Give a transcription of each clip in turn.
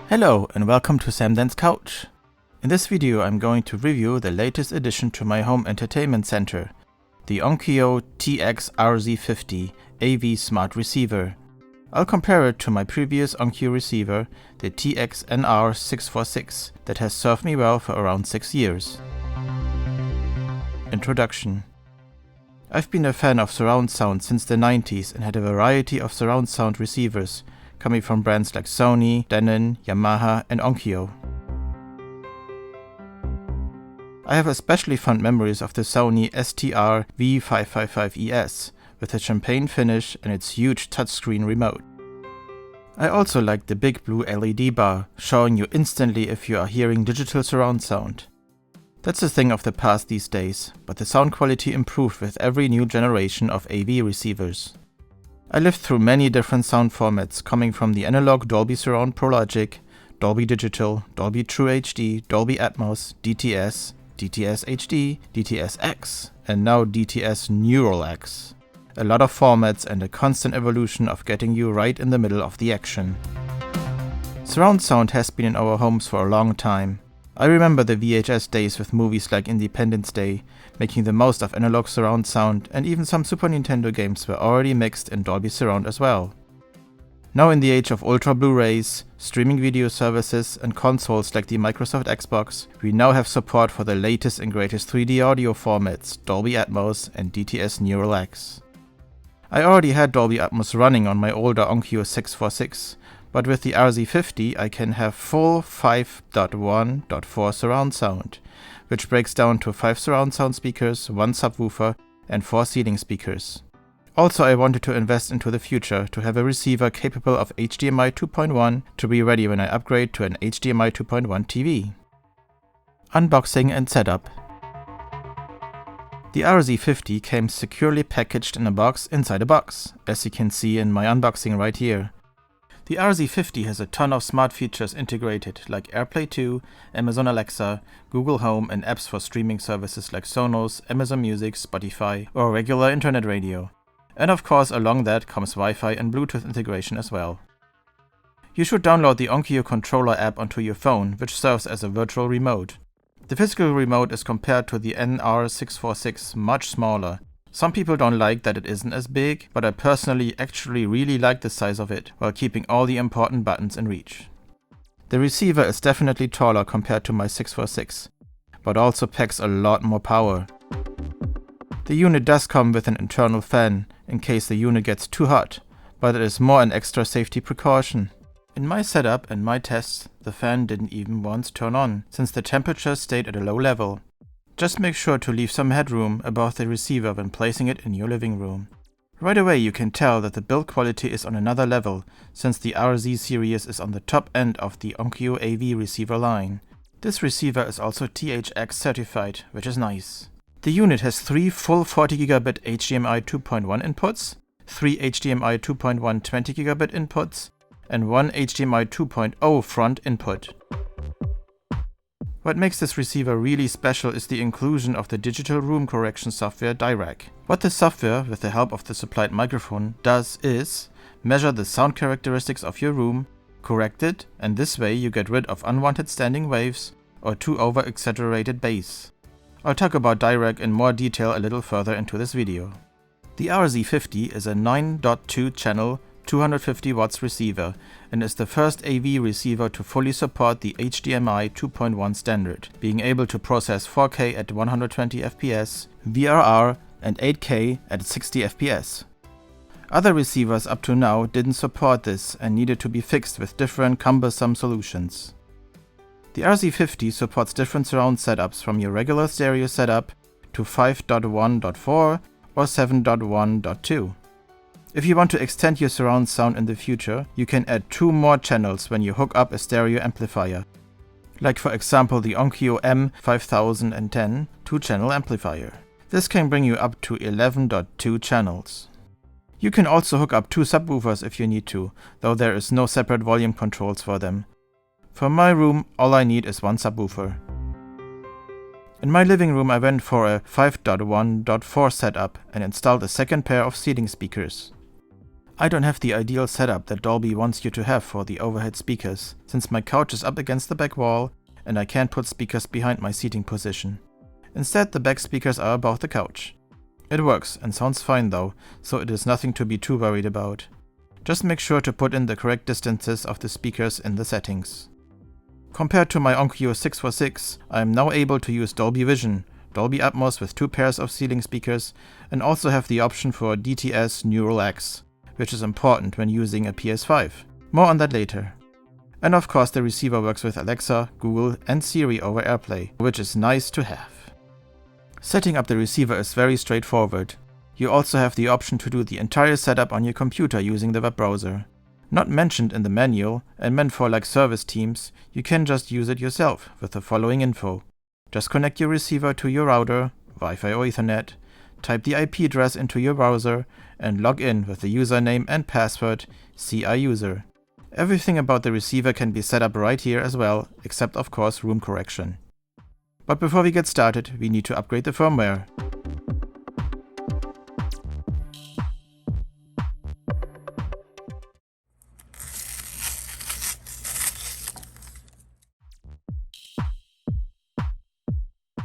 Hello and welcome to Samdan's Couch. In this video I'm going to review the latest addition to my home entertainment center, the ONKYO TX-RZ50 AV Smart Receiver. I'll compare it to my previous ONKYO receiver, the TX-RZ50 that has served me well for around 6 years. Introduction. I've been a fan of surround sound since the 90s and had a variety of surround sound receivers, coming from brands like Sony, Denon, Yamaha and ONKYO. I have especially fond memories of the Sony STR-V555ES with a champagne finish and its huge touchscreen remote. I also like the big blue LED bar, showing you instantly if you are hearing digital surround sound. That's a thing of the past these days, but the sound quality improved with every new generation of AV receivers. I lived through many different sound formats, coming from the analog Dolby Surround Pro Logic, Dolby Digital, Dolby True HD, Dolby Atmos, DTS, DTS HD, DTS X, and now DTS Neural X. A lot of formats and a constant evolution of getting you right in the middle of the action. Surround sound has been in our homes for a long time. I remember the VHS days with movies like Independence Day, making the most of analog surround sound, and even some Super Nintendo games were already mixed in Dolby Surround as well. Now in the age of Ultra Blu-rays, streaming video services and consoles like the Microsoft Xbox, we now have support for the latest and greatest 3D audio formats, Dolby Atmos and DTS Neural X. I already had Dolby Atmos running on my older ONKYO 646, but with the RZ50 I can have full 5.1.4 surround sound, which breaks down to 5 surround sound speakers, 1 subwoofer and 4 ceiling speakers. Also, I wanted to invest into the future to have a receiver capable of HDMI 2.1 to be ready when I upgrade to an HDMI 2.1 TV. Unboxing and setup. The RZ50 came securely packaged in a box inside a box, as you can see in my unboxing right here. The RZ50 has a ton of smart features integrated, like AirPlay 2, Amazon Alexa, Google Home and apps for streaming services like Sonos, Amazon Music, Spotify or regular internet radio. And of course along that comes Wi-Fi and Bluetooth integration as well. You should download the ONKYO controller app onto your phone, which serves as a virtual remote. The physical remote is compared to the NR646 much smaller. Some people don't like that it isn't as big, but I personally actually really like the size of it, while keeping all the important buttons in reach. The receiver is definitely taller compared to my 646, but also packs a lot more power. The unit does come with an internal fan, in case the unit gets too hot, but it is more an extra safety precaution. In my setup and my tests, the fan didn't even once turn on, since the temperature stayed at a low level. Just make sure to leave some headroom above the receiver when placing it in your living room. Right away you can tell that the build quality is on another level, since the RZ series is on the top end of the ONKYO AV receiver line. This receiver is also THX certified, which is nice. The unit has 3 full 40GB HDMI 2.1 inputs, 3 HDMI 2.1 20GB inputs, and 1 HDMI 2.0 front input. What makes this receiver really special is the inclusion of the digital room correction software Dirac. What the software, with the help of the supplied microphone, does is measure the sound characteristics of your room, correct it, and this way you get rid of unwanted standing waves or too over-exaggerated bass. I'll talk about Dirac in more detail a little further into this video. The RZ50 is a 9.2 channel 250 watts receiver and is the first AV receiver to fully support the HDMI 2.1 standard, being able to process 4K at 120 fps, VRR and 8K at 60 fps. Other receivers up to now didn't support this and needed to be fixed with different cumbersome solutions. The RZ50 supports different surround setups from your regular stereo setup to 5.1.4 or 7.1.2. If you want to extend your surround sound in the future, you can add 2 more channels when you hook up a stereo amplifier, like for example the ONKYO M5010 2-channel amplifier. This can bring you up to 11.2 channels. You can also hook up 2 subwoofers if you need to, though there is no separate volume controls for them. For my room, all I need is 1 subwoofer. In my living room I went for a 5.1.4 setup and installed a second pair of ceiling speakers. I don't have the ideal setup that Dolby wants you to have for the overhead speakers, since my couch is up against the back wall and I can't put speakers behind my seating position. Instead, the back speakers are above the couch. It works and sounds fine though, so it is nothing to be too worried about. Just make sure to put in the correct distances of the speakers in the settings. Compared to my ONKYO TX-RZ50, I am now able to use Dolby Vision, Dolby Atmos with 2 pairs of ceiling speakers, and also have the option for DTS Neural X, which is important when using a PS5. More on that later. And of course the receiver works with Alexa, Google and Siri over AirPlay, which is nice to have. Setting up the receiver is very straightforward. You also have the option to do the entire setup on your computer using the web browser. Not mentioned in the manual and meant for like service teams, you can just use it yourself with the following info. Just connect your receiver to your router, Wi-Fi or Ethernet, type the IP address into your browser and log in with the username and password CIuser. Everything about the receiver can be set up right here as well, except of course room correction. But before we get started, we need to upgrade the firmware.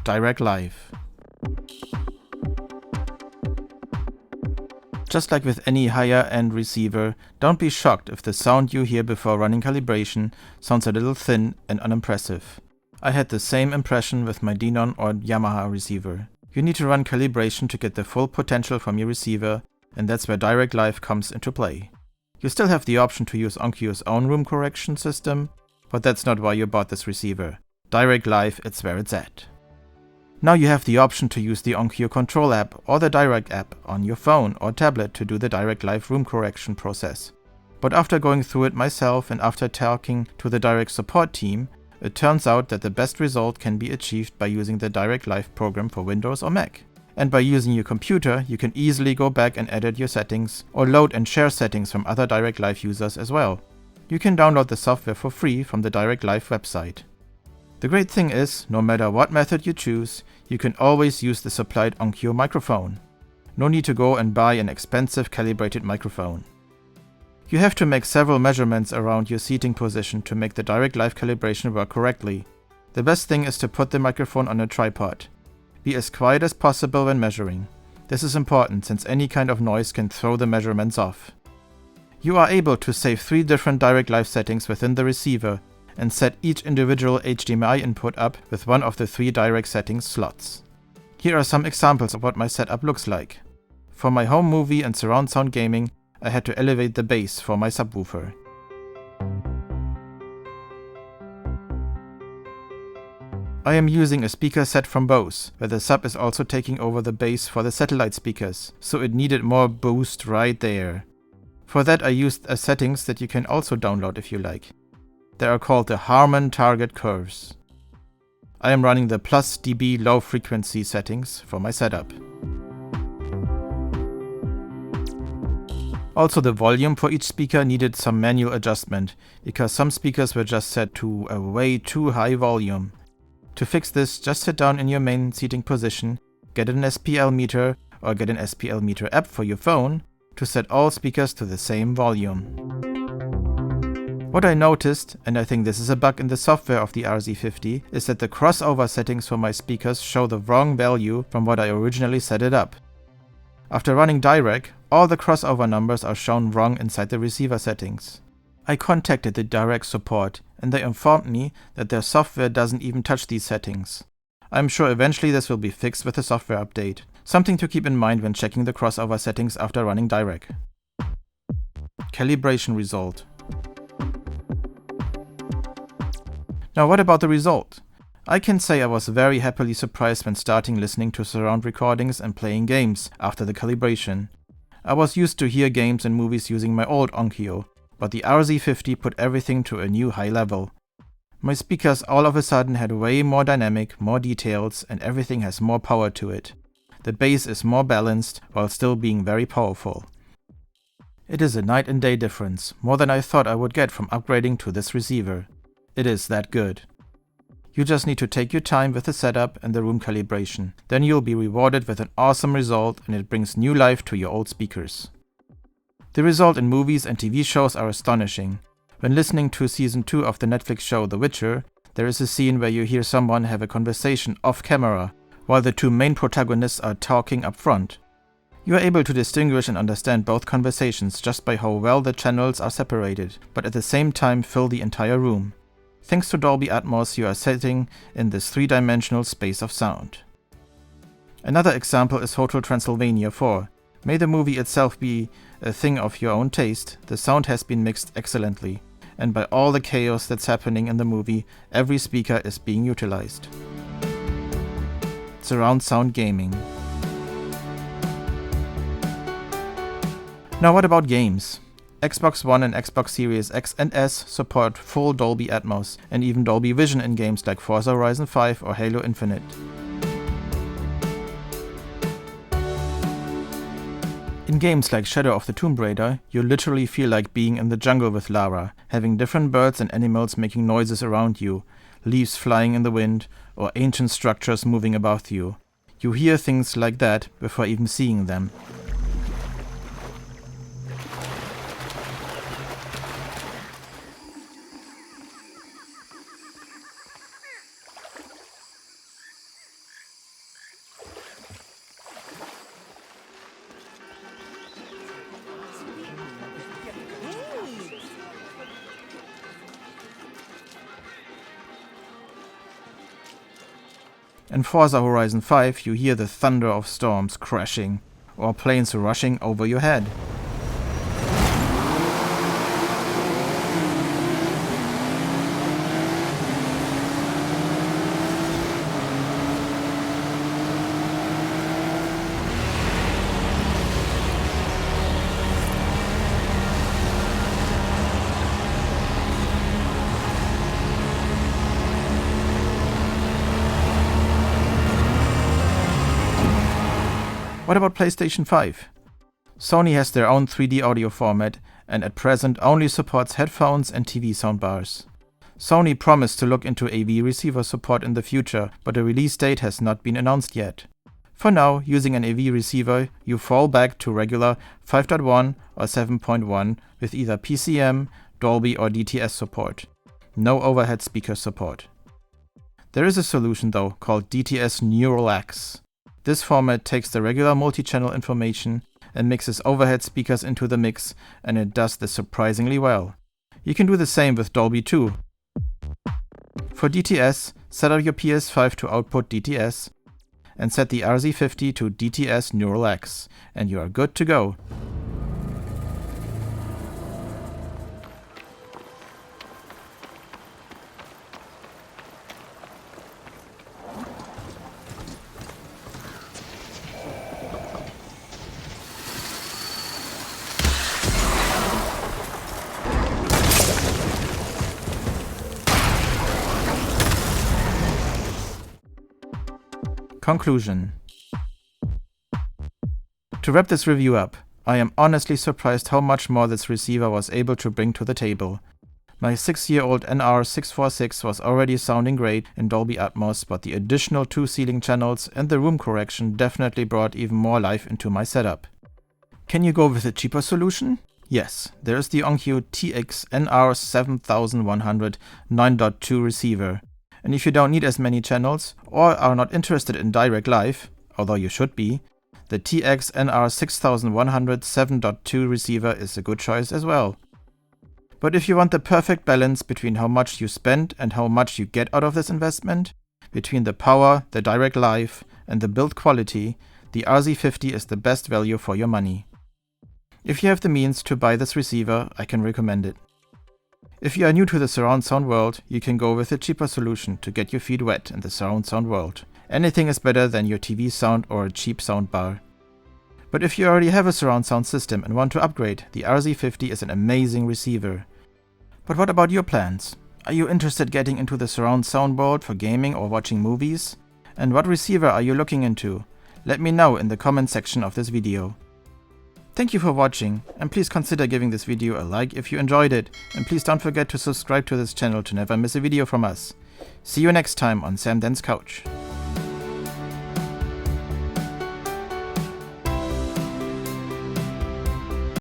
Dirac Live. Just like with any higher-end receiver, don't be shocked if the sound you hear before running calibration sounds a little thin and unimpressive. I had the same impression with my Denon or Yamaha receiver. You need to run calibration to get the full potential from your receiver, and that's where Dirac Live comes into play. You still have the option to use ONKYO's own room correction system, but that's not why you bought this receiver. Dirac Live, it's where it's at. Now you have the option to use the ONKYO Control app or the Dirac app on your phone or tablet to do the Dirac Live room correction process. But after going through it myself and after talking to the Dirac support team, it turns out that the best result can be achieved by using the Dirac Live program for Windows or Mac. And by using your computer, you can easily go back and edit your settings or load and share settings from other Dirac Live users as well. You can download the software for free from the Dirac Live website. The great thing is, no matter what method you choose, you can always use the supplied ONKYO microphone. No need to go and buy an expensive calibrated microphone. You have to make several measurements around your seating position to make the Dirac Live calibration work correctly. The best thing is to put the microphone on a tripod. Be as quiet as possible when measuring. This is important since any kind of noise can throw the measurements off. You are able to save 3 different Dirac Live settings within the receiver and set each individual HDMI input up with one of the 3 Dirac settings slots. Here are some examples of what my setup looks like. For my home movie and surround sound gaming, I had to elevate the bass for my subwoofer. I am using a speaker set from Bose, where the sub is also taking over the bass for the satellite speakers, so it needed more boost right there. For that I used settings that you can also download if you like. They are called the Harman target curves. I am running the plus dB low frequency settings for my setup. Also the volume for each speaker needed some manual adjustment, because some speakers were just set to a way too high volume. To fix this, just sit down in your main seating position, get an SPL meter or get an SPL meter app for your phone to set all speakers to the same volume. What I noticed, and I think this is a bug in the software of the RZ50, is that the crossover settings for my speakers show the wrong value from what I originally set it up. After running Dirac, all the crossover numbers are shown wrong inside the receiver settings. I contacted the Dirac support and they informed me that their software doesn't even touch these settings. I'm sure eventually this will be fixed with a software update. Something to keep in mind when checking the crossover settings after running Dirac. Calibration result. Now what about the result? I can say I was very happily surprised when starting listening to surround recordings and playing games after the calibration. I was used to hear games and movies using my old ONKYO, but the RZ50 put everything to a new high level. My speakers all of a sudden had way more dynamic, more details, and everything has more power to it. The bass is more balanced while still being very powerful. It is a night and day difference, more than I thought I would get from upgrading to this receiver. It is that good. You just need to take your time with the setup and the room calibration. Then you'll be rewarded with an awesome result and it brings new life to your old speakers. The result in movies and TV shows are astonishing. When listening to season 2 of the Netflix show The Witcher, there is a scene where you hear someone have a conversation off camera, while the two main protagonists are talking up front. You are able to distinguish and understand both conversations just by how well the channels are separated, but at the same time fill the entire room. Thanks to Dolby Atmos, you are sitting in this three-dimensional space of sound. Another example is Hotel Transylvania 4. May the movie itself be a thing of your own taste, the sound has been mixed excellently, and by all the chaos that's happening in the movie, every speaker is being utilized. Surround sound gaming. Now what about games? Xbox One and Xbox Series X and S support full Dolby Atmos and even Dolby Vision in games like Forza Horizon 5 or Halo Infinite. In games like Shadow of the Tomb Raider, you literally feel like being in the jungle with Lara, having different birds and animals making noises around you, leaves flying in the wind, or ancient structures moving above you. You hear things like that before even seeing them. In Forza Horizon 5, you hear the thunder of storms crashing, or planes rushing over your head. What about PlayStation 5? Sony has their own 3D audio format and at present only supports headphones and TV soundbars. Sony promised to look into AV receiver support in the future, but a release date has not been announced yet. For now, using an AV receiver, you fall back to regular 5.1 or 7.1 with either PCM, Dolby or DTS support. No overhead speaker support. There is a solution though called DTS Neural X. This format takes the regular multi-channel information and mixes overhead speakers into the mix, and it does this surprisingly well. You can do the same with Dolby too. For DTS, set up your PS5 to output DTS and set the RZ50 to DTS Neural X, and you are good to go. Conclusion. To wrap this review up, I am honestly surprised how much more this receiver was able to bring to the table. My 6-year-old NR646 was already sounding great in Dolby Atmos, but the additional 2 ceiling channels and the room correction definitely brought even more life into my setup. Can you go with a cheaper solution? Yes, there is the ONKYO TX-RZ50 9.2 receiver. And if you don't need as many channels, or are not interested in direct live, although you should be, the TX-RZ50 7.2 receiver is a good choice as well. But if you want the perfect balance between how much you spend and how much you get out of this investment, between the power, the direct live, and the build quality, the RZ50 is the best value for your money. If you have the means to buy this receiver, I can recommend it. If you are new to the surround sound world, you can go with a cheaper solution to get your feet wet in the surround sound world. Anything is better than your TV sound or a cheap sound bar. But if you already have a surround sound system and want to upgrade, the RZ50 is an amazing receiver. But what about your plans? Are you interested getting into the surround sound world for gaming or watching movies? And what receiver are you looking into? Let me know in the comment section of this video. Thank you for watching, and please consider giving this video a like if you enjoyed it, and please don't forget to subscribe to this channel to never miss a video from us. See you next time on Sam Den's Couch.